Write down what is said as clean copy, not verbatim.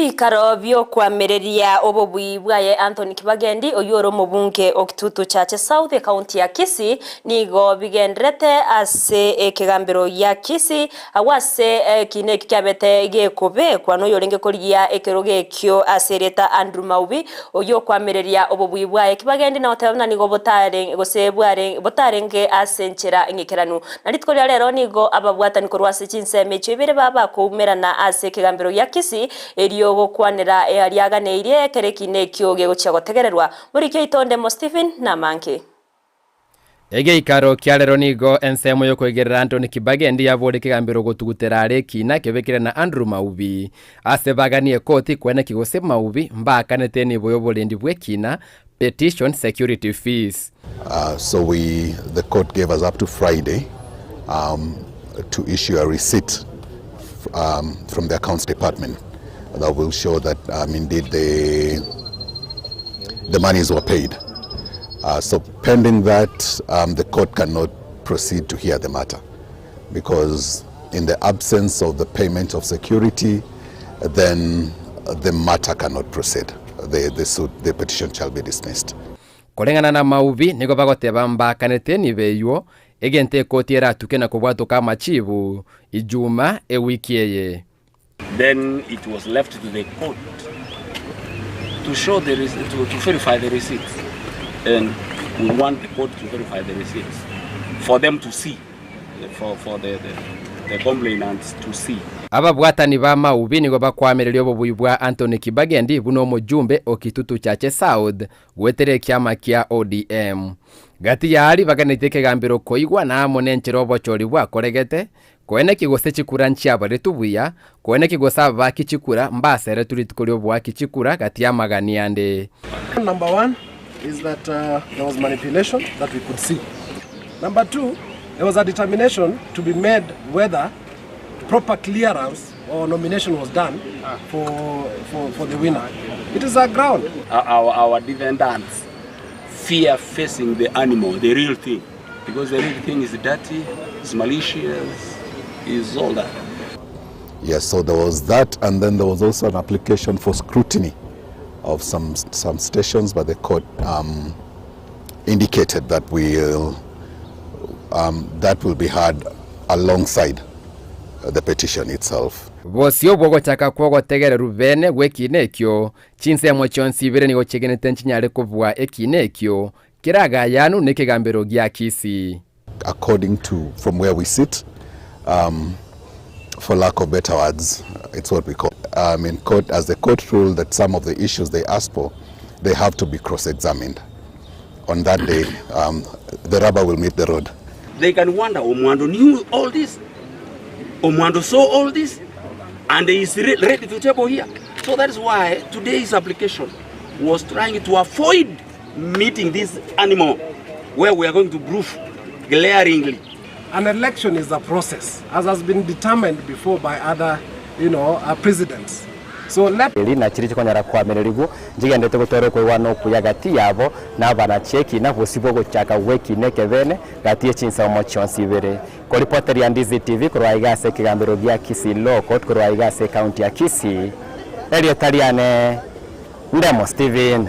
Ebikaro byo kwamereria obobui bwaye Anthony Kibagendi oyoro mubunge okitutu chache South County ya Kisii nigo bigendrete ase ekigambiro ya Kisii awase kine kikyabete gekobe kwano yorenge koriya ekeroge kyo asereta Andrew Maubi oyo kwamereria obobui bwaye Kibagendi na otabana nigo botare gosebware botarenge asenchera engekeranu naritkoria rero nigo ababwata nikorwase chinseme chibere baba kumerana ase ekigambiro ya Kisii eriyo kwanera ariaganeirie kerekine kyoge gocha gotegererwa muri kyo itonde mo Stephen na Manke Ege ikaro kialero nigo ensemo yo kwegerera Anthony Kibagendi yabore kigambiro gotugutera rekina kebekire na Andrew Maubi asebaganie koti kwene kigose Maubi mbakanete ni boyobolendi bwekina petition security fees. So the court gave us up to Friday to issue a receipt from the accounts department that will show that indeed the monies were paid. So pending that, the court cannot proceed to hear the matter because in the absence of the payment of security, then the matter cannot proceed. The petition shall be dismissed. Kolengana na Maubi nigo bagoteba mbakanete ni beyo egente koti era tukena kubwato kama chibu ijuma ewiki eye. Then it was left to the court to show to verify the receipts, and we want the court to verify the receipts for them to see, for the complainants to see. Ababwatani ba Maubi nigo bakwamereria obobui bwa Anthony Kibagendi buno mujumbe okitutu chache South gwetere kyama kya ODM gati yari baganiteke gambiro koigwa na monenchero bochori bwa koregete kwene kigose chikura nchiaba retubuya kwene kigosa baki chikura mbasere tulitukori obwa kichikura gati ya magani ande. Number one is that there was manipulation that we could see. Number two, there was a determination to be made whether proper clearance or nomination was done for the winner. It is our ground. Our defendants fear facing the animal, the real thing, because the real thing is dirty, it's malicious, is all that. Yes, so there was that, and then there was also an application for scrutiny of some stations, but the court indicated that that will be heard alongside the petition itself. Bosio bogo chaka kwogo tegere rubene gwekinekyo chinsemo chonsibire nigo chegenete nchinyare kuvwa ekinekyo kiraga yanu nekigambiro gya Kisii. According to from where we sit, for lack of better words, it's what we call in court, as the court ruled that some of the issues they asked for, they have to be cross-examined. On that day, the rubber will meet the road. They can wonder, Omwando knew all this, Omwando saw all this, and he is ready to table here. So that is why today's application was trying to avoid meeting this animal where we are going to prove glaringly. An election is a process, as has been determined before by other, presidents. So let na chiricho konyara kwamererigu jigendete gutore kwewa no kuyagati yabo na bana cheki na bosibogo chaka weki nekebene gatie chinsa mochonsi bere ko reporter ya Ndizi TV kurwa igase kigambiro gya Kisii loko kurwa igase county ya Kisii Elio Taliane Ndemo Stephen.